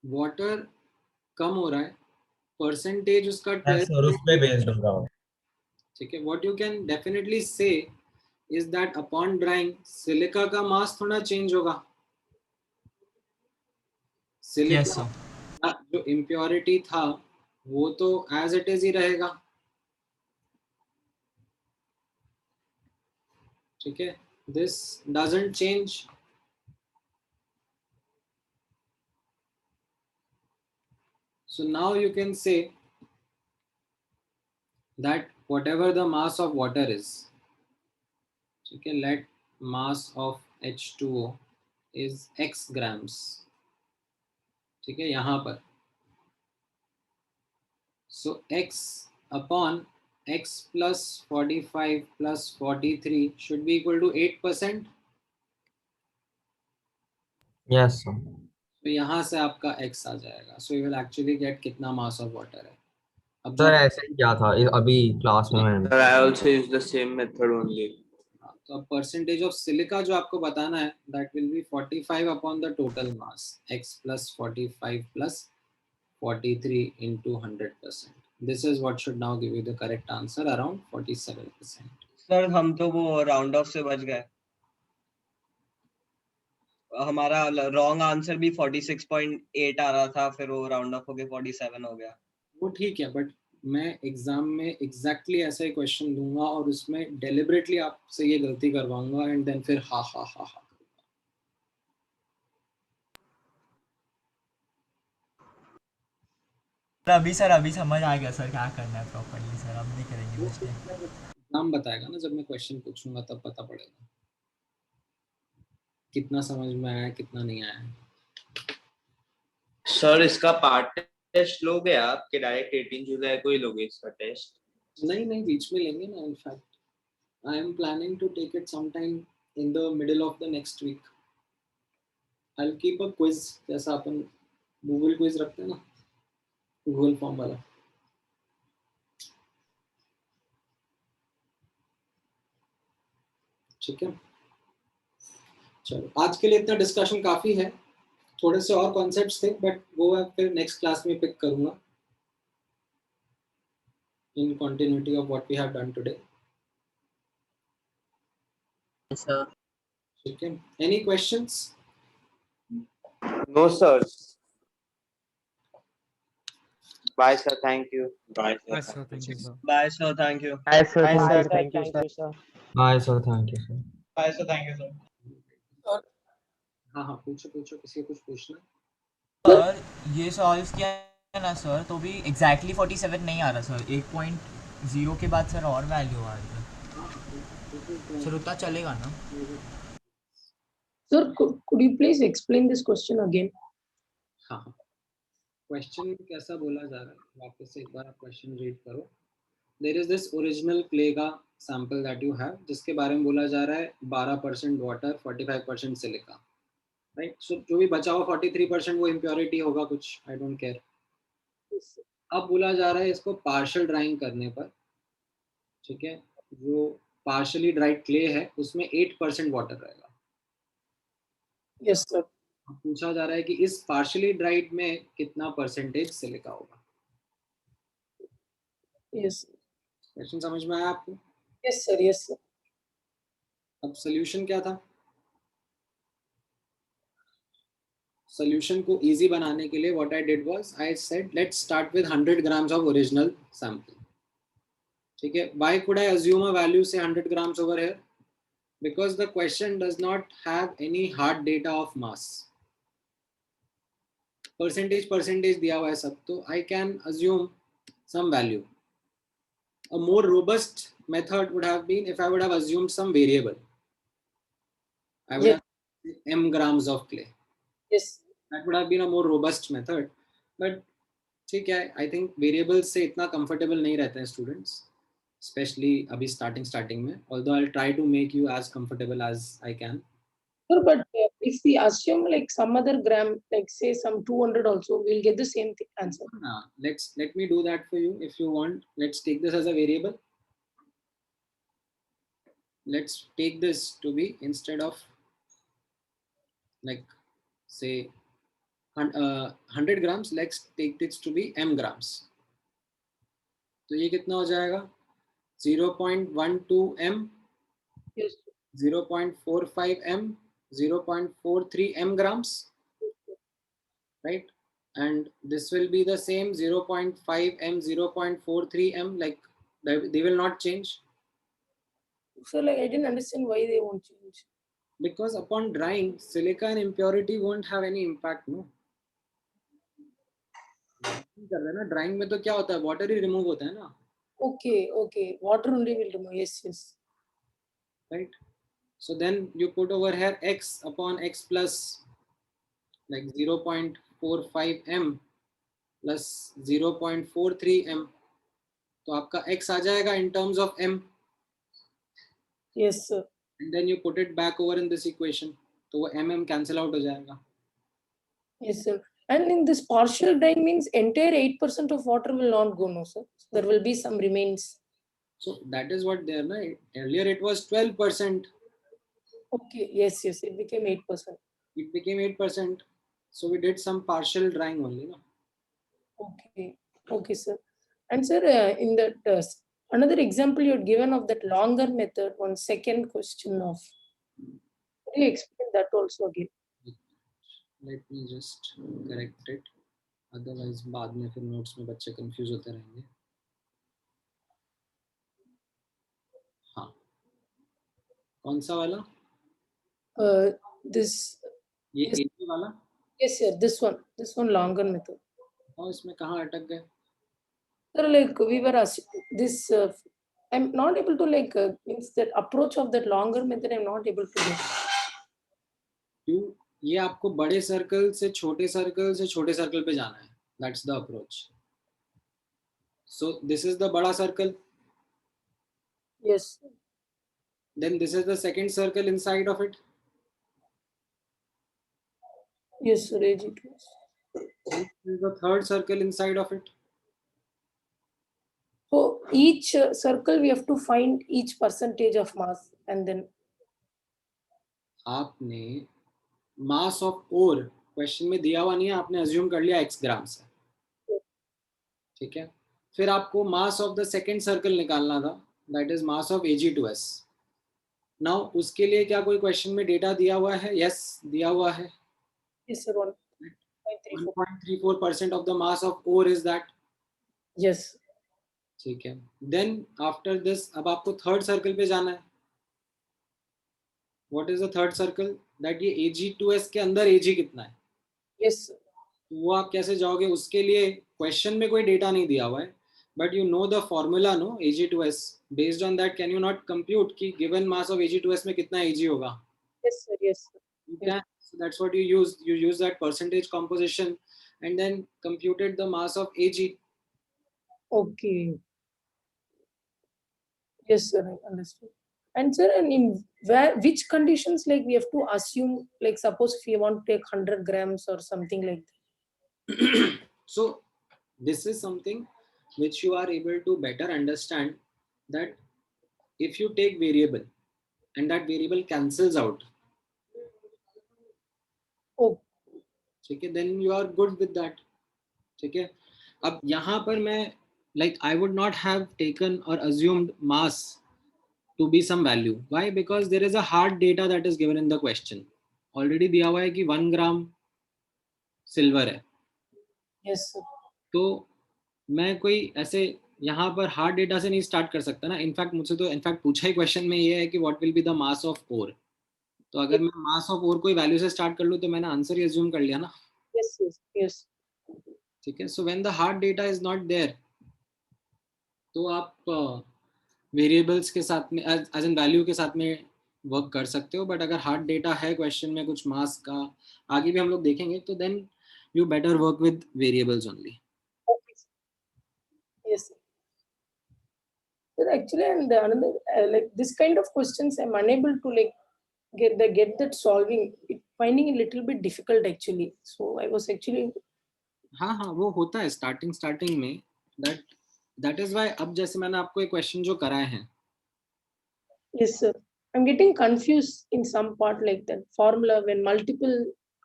वाटर कम हो रहा है, परसेंटेज उसका यस सर, उस पे 12। बेस्ड होगा। ठीक है, व्हाट यू कैन डेफिनेटली से is that upon drawing silica का मास थोड़ा चेंज होगा। Yes silica sir. जो इम्प्योरिटी था वो तो एज इट इज ही रहेगा। ठीक है, this doesn't change. So now you can say that whatever the mass of water is, okay, let mass of H2O is x grams। ठीक है, यहाँ पर so x upon x plus 45 plus 43 should be equal to 8%। Yes sir. तो यहाँ से आपका x आ जाएगा. So you will actually get कितना mass of water है. अब सर ऐसे ही क्या था अभी क्लास में मैंने Sir, I also use the same method only. तो अब परसेंटेज ऑफ सिलिका जो आपको बताना है, that will be 45 upon the total mass, x plus 45 plus 43 into 100%. This is what should now give you the correct answer, around 47%. Sir हम तो वो राउंड ऑफ से बच गए, हमारा रॉन्ग आंसर भी 46.8 आ रहा था, फिर वो राउंड ऑफ होके 47 हो गया. वो ठीक है, बट मैं एग्जाम में एग्जैक्टली ऐसा ही क्वेश्चन दूंगा और उसमें डेलिबरेटली आपसे ये गलती करवाऊंगा एंड देन फिर हा हा हा हा. अभी सर अभी समझ आ गया सर क्या करना है प्रॉपर्ली सर, अब नहीं करेंगे मिस्टेक. नाम बताएगा ना, जब मैं क्वेश्चन पूछूंगा तब पता पड़ेगा कितना समझ में आया कितना नहीं आया. सर इसका पार्ट टेस्ट लोगे आप कि डायरेक्ट 18 जुलाई को ही लोगे इसका टेस्ट? नहीं बीच में लेंगे ना. In fact I am planning to take it some time in the middle of the next week. I will keep a quiz, जैसा अपन गूगल क्विज रखते हैं ना, गूगल फॉर्म वाला. ठीक है, चलो आज के लिए इतना डिस्कशन काफी है. थोड़े से और कॉन्सेप्ट्स थे बट वो मैं फिर नेक्स्ट क्लास में पिक करूंगा in continuity of what we have done today. Yes, sir. ठीक है, any questions? No sir. Bye sir, thank you. Bye sir, thank you, sir. Bye sir, thank you. Hi, sir. Hi, Thank sir. you. Thank you, sir. Hi sir thank you sir. Bye sir, thank you sir. हाँ पूछो किसी को कुछ पूछना. सर ये सॉल्व किया है ना सर, तो भी एग्जैक्टली 47 नहीं आ रहा सर, 1.0 के बाद सर और वैल्यू आ रही है सर, उतना चलेगा ना? Sir, could you please explain this question again? हाँ क्वेश्चन कैसा बोला जा रहा है, वापस से एक बार आप क्वेश्चन रीड करो. There is this original clay का सैंपल दैट यू हैव, जिसके बारे में बोला जा रहा है 12% वाटर 45% सिलिका, राइट. सो जो भी बचा हुआ 43% वो इम्प्योरिटी होगा कुछ, आई डोंट केयर. अब बोला जा रहा है इसको पार्शियल ड्राइंग करने पर, ठीक है, जो पार्शियली ड्राइड क्ले है उसमें 8% वाटर रहेगा. Yes, sir. पूछा जा रहा है कि इस पार्शियली ड्राइड में कितना परसेंटेज सिलिका होगा. Yes. क्वेश्चन समझ में आया आपको? Yes, sir. Yes, sir. अब सोल्यूशन क्या था? सोल्यूशन को इजी बनाने के लिए what I did was I said let's start with 100 grams of original sample. ठीक है, why could I assume a value से 100 grams over here? Because the question does not have any hard data of mass. Percentage दिया हुआ है सब, तो I can assume some value. A more robust method would have been if I would have assumed some variable. I would Yes. have m grams of clay. Yes. That would have been a more robust method. But ठीक है, I think variables से इतना comfortable नहीं रहते हैं students, especially अभी starting में. Although I'll try to make you as comfortable as I can. Sir, but if we assume like some other gram, like say some 200 also, we'll get the same answer. Let me do that for you if you want. Let's take this as a variable. Let's take this to be, instead of like say 100 grams, let's take this to be m grams. तो ये कितना हो जाएगा? 0.12 m, Yes. 0.45 m, 0.43 m grams, right? And this will be the same 0.5 m, 0.43 m, like they will not change. So like I didn't understand why they won't change. Because upon drying, silica and impurity won't have any impact, no? कर रहे हैं ना, ड्राइंग में तो क्या होता है, वाटर ही रिमूव होता है ना. Okay. Water only will remove. Yes. Right? So then you put over here x upon x plus like 0.45 m plus 0.43 m. तो आपका x आ जाएगा in terms of m. Yes, sir. And then you put it back over in this equation. तो वो m cancel out हो जाएगा. Yes, sir. And in this partial drying means entire 8% of water will not go, no, sir. There will be some remains. So that is what there, na? Earlier it was 12%. Okay, yes, yes, it became 8%. It became 8%. So we did some partial drying only, no? Okay, okay, sir. And sir, in that another example you had given of that longer method, one second question of, could you explain that also again? Let me just correct it. Otherwise बाद में फिर notes में बच्चे confuse होते रहेंगे. हाँ. कौन सा वाला? This, ये yes, AC वाला? yes, sir, this one longer method. और इसमें कहाँ अटक गए? Sir, like we were this, I'm not able to like means that approach of that longer method. I'm not able to get. क्यों? ये आपको बड़े सर्कल से छोटे सर्कल पे जाना है. That's the approach. So this is the बड़ा circle. Yes. Then this is the second circle inside of it. Yes, sir. AG2. This is the third circle inside of it. So each circle we have to find each percentage of mass and then. आपने mass of ore क्वेश्चन में दिया हुआ नहीं है, आपने assume कर लिया x ग्राम से. ठीक है. फिर आपको mass of the second circle निकालना था, that is mass of Ag2s. Now उसके लिए क्या कोई क्वेश्चन में डेटा दिया हुआ है? Yes, दिया हुआ है. Yes, sir. 1.34. 1.34% of the mass of ore is that. Yes. ठीक है. Then after this अब आपको थर्ड सर्कल पे जाना है. What is the third circle? That ये Ag2s के अंदर Ag कितना है? Yes, sir. वो आप कैसे जाओगे? उसके लिए क्वेश्चन में कोई डेटा नहीं दिया हुआ है, but you know the formula, no? Ag2s. Based on that, can you not compute कि given mass of Ag2s में कितना Ag होगा? Yes, sir. Yes, sir. You can. So that's what you use. You use that percentage composition and then computed the mass of Ag. Okay. Yes, sir. I understood. And sir, and in which conditions like we have to assume, like suppose if you want to take 100 grams or something like that. So this is something which you are able to better understand, that if you take variable and that variable cancels out, Oh, ठीक है, then you are good with that. ठीक है. अब यहाँ पर मैं like I would not have taken or assumed mass to be some value. Why? Because there is a hard data that is given in the question. Already दिया हुआ है कि 1 ग्राम सिल्वर है. yes, sir. तो मैं कोई ऐसे यहाँ पर हार्ड डेटा से नहीं स्टार्ट कर सकता ना. इनफैक्ट मुझसे तो इनफैक्ट पूछा ही क्वेश्चन में ये है कि what will be the mass of ore. तो अगर मैं मास ऑफ ओर कोई वैल्यू से स्टार्ट कर लूँ तो मैंने आंसर ही अज्यूम कर लिया ना. Yes, yes, yes. ठीक है. So when the hard data is not there, तो आप वेरिएबल्स के साथ में एज एन वैल्यू के साथ में वर्क कर सकते हो. बट अगर हार्ड डेटा है क्वेश्चन में कुछ मास का, आगे भी हम लोग देखेंगे, तो then you better work with variables only. Okay. Yes, sir. Sir, actually, and another like this kind of questions, I'm unable to like get that solving. Finding a little bit difficult actually. So I was actually. हाँ हाँ, वो होता है स्टार्टिंग में. दैट इज व्हाई अब जैसे मैंने आपको एक क्वेश्चन जो कराए हैं. Yes, sir. I'm getting confused in some part like that formula when multiple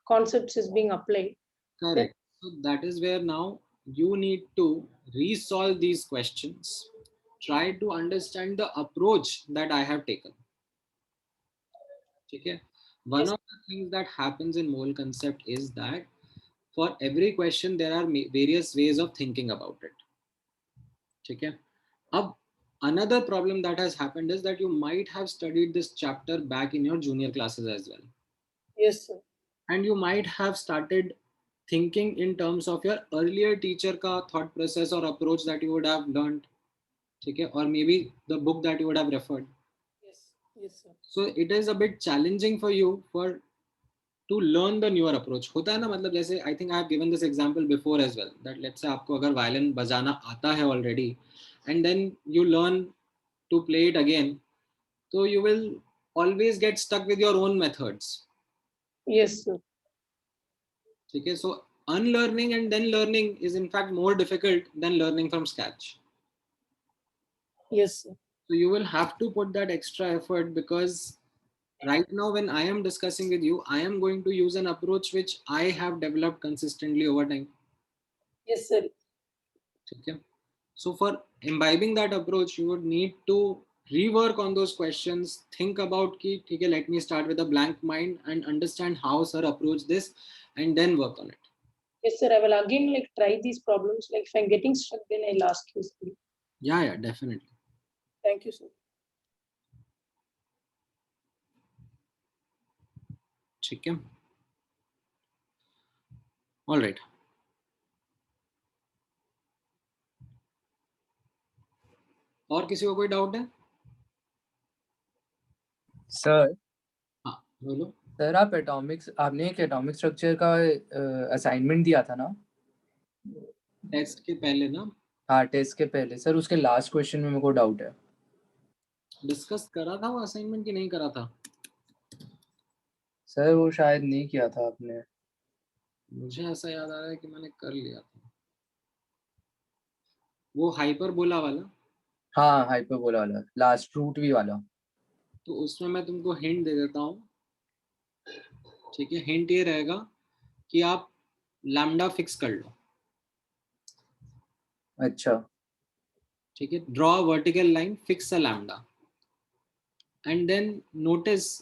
concepts is being applied. Correct. So that is where now you need to resolve these questions. Try to understand the approach that I have taken. Okay. One of the things that happens in mole concept is that for every question there are various ways of thinking about it. Okay. Another problem that has happened is that you might have studied this chapter back in your junior classes as well. Yes, sir. And you might have started thinking in terms of your earlier teacher ka thought process or approach that you would have learned. Okay. Or maybe the book that you would have referred. Yes, yes, sir. So it is a bit challenging for you to learn the newer approach. होता है ना, मतलब जैसे I think I have given this example before as well, that let's say आपको अगर violin बजाना आता है already and then you learn to play it again, so you will always get stuck with your own methods. Yes, sir. ठीक है, so unlearning and then learning is in fact more difficult than learning from scratch. Yes, sir. So you will have to put that extra effort, because right now when I am discussing with you, I am going to use an approach which I have developed consistently over time. Yes, sir. Okay. So for imbibing that approach, you would need to rework on those questions. Think about ki, okay, let me start with a blank mind and understand how sir approach this, and then work on it. Yes, sir. I will again like try these problems. Like if I'm getting stuck, then I'll ask you. Sir. Yeah, definitely. Thank you, sir. ठीक है. All right. और किसी को कोई डाउट है? सर हाँ बोलो. सर आपने एक एटॉमिक स्ट्रक्चर का असाइनमेंट दिया था ना टेस्ट के पहले ना? हाँ टेस्ट के पहले सर, उसके लास्ट क्वेश्चन में मेरे को डाउट है. डिस्कस करा था वो असाइनमेंट की नहीं करा था? सर वो शायद नहीं किया था आपने. मुझे ऐसा याद आ रहा है कि मैंने कर लिया था. वो हाइपरबोला वाला? हाँ हाइपरबोला वाला, लास्ट रूट वी वाला. तो उसमें मैं तुमको हिंट दे देता हूँ. ठीक है, हिंट ये रहेगा कि आप लैम्डा फिक्स कर लो. अच्छा. ठीक है, draw vertical line, fix a lambda, and then notice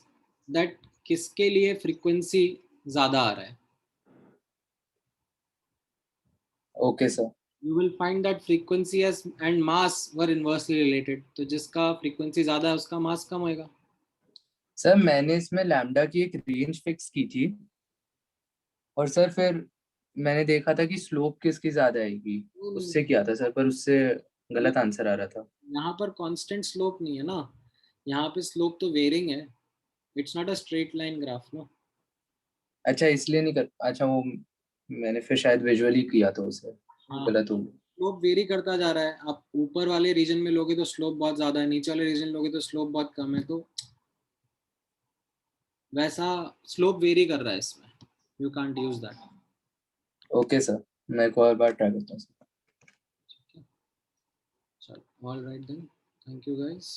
that किसके लिए फ्रीक्वेंसी ज्यादा आ रहा है. Okay sir. You will find that frequency as and mass were inversely related. तो जिसका फ्रीक्वेंसी ज्यादा है उसका मास कम होएगा. सर मैंने इसमें लैम्डा की एक रेंज फिक्स की थी, और सर फिर मैंने देखा था कि स्लोप किसकी ज्यादा आएगी, उससे किया था सर, पर उससे गलत आंसर आ रहा था. यहाँ पर कांस्टेंट स्लोप नहीं है ना, यहाँ पे स्लोप तो वेरिंग है. It's not a straight line graph ना. अच्छा इसलिए नहीं कर, अच्छा वो मैंने फिर शायद विजुअली किया था उसे, गलत हो गया. स्लोप वेरी करता जा रहा है. आप ऊपर वाले रीजन में लोगे तो स्लोप बहुत ज्यादा है, नीचे वाले रीजन लोगे तो स्लोप बहुत कम है. तो वैसा स्लोप वेरी कर रहा है इसमें. You can't use that. Okay sir, मैं एक और बार ट्राई करता हूँ. चलो, all right then, thank you guys.